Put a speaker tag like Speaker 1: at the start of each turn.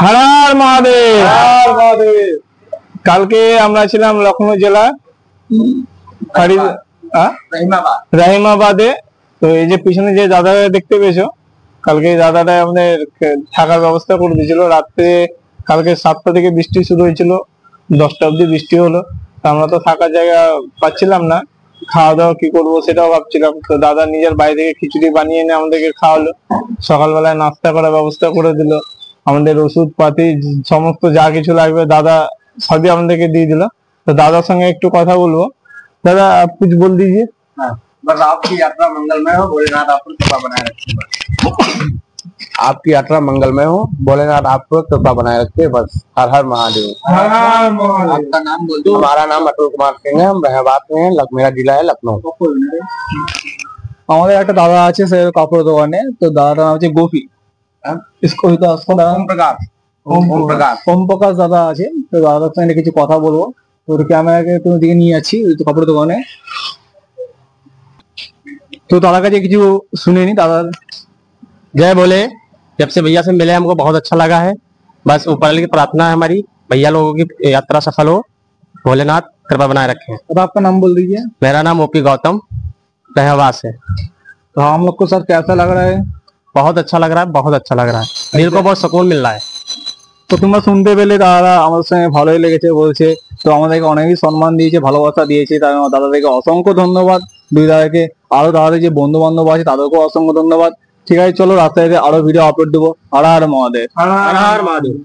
Speaker 1: हर हर महादेव। কালকে আমরা ছিলাম লখনৌ জেলা রহিমাবাদে। তো এই যে পিছনে যে দাদারা দেখতে পেয়েছো, কালকে দাদারা আমাদের থাকার ব্যবস্থা করে দিয়েছিল। রাত্রে কালকে 7টা থেকে বৃষ্টি শুরু হয়েছিল, 10টা অবধি বৃষ্টি হলো। আমরা তো থাকার জায়গা পাচ্ছিলাম না, খাওয়া দাওয়া কি করবো সেটাও ভাবছিলাম। তো দাদা নিজের বাড়ি থেকে খিচুড়ি বানিয়ে এনে আমাদেরকে খাওয়ালো, সকালবেলায় নাস্তা করার ব্যবস্থা করে দিল, আমাদের ওষুধ পাতি সমস্ত যা কিছু লাগবে দাদা সবই আমাদেরকে দিয়ে দিল। तो दादा संगे एक কথা বলবো। दादा आप कुछ बोल दीजिए।
Speaker 2: बस आपकी यात्रा मंगलमय हो, भोलेनाथ आपको कृपा बनाए रखे। आपकी यात्रा मंगलमय हो, भोलेनाथ आपको कृपा बनाए रखे। बस हर हर महादेव। आपका नाम बोल दो। हमारा नाम अटल कुमार सिंह है, हम रहबात में हैं, मेरा जिला है लखनऊ।
Speaker 1: আমাদের একটা দাদা আছে সে কাপড় দোকানে, তো দাদার নাম হচ্ছে গোপী। इसको तो ओम प्रकाश दादा আছে। তো দাদার সঙ্গে কিছু কথা বলবো। তো ক্যামেরাকে তুমি দিকে নিয়ে যাচ্ছি কাপড় দোকানে। तो दादा का কিছু सुने नहीं दादा।
Speaker 3: जय बोले। जब से भैया से मिले हमको बहुत अच्छा लगा है। बस ऊपर की प्रार्थना है हमारी, भैया लोगों की यात्रा सफल हो, भोलेनाथ कृपा बनाए रखे।
Speaker 1: तो आपका नाम बोल दीजिए।
Speaker 3: मेरा नाम ओपी गौतम रहवास है।
Speaker 1: तो हम लोग को सर कैसा लग रहा है?
Speaker 3: बहुत अच्छा लग रहा है, बहुत अच्छा लग रहा है, दिल को बहुत सुकून मिल रहा है।
Speaker 1: তো তোমরা শুনতে পেলে দাদা আমাদের সঙ্গে ভালোই লেগেছে বলছে। তো আমাদেরকে অনেকই সম্মান দিয়েছে, ভালোবাসা দিয়েছে, তাই দাদাদেরকে অসংখ্য ধন্যবাদ। দুই দাদাকে আরো দাদাদের যে বন্ধু বান্ধব আছে তাদেরকেও অসংখ্য ধন্যবাদ। ঠিক আছে, চলো রাস্তায় আরো ভিডিও আপলোড দেবো। হর হর মহাদেব।
Speaker 3: हर हर महादेव।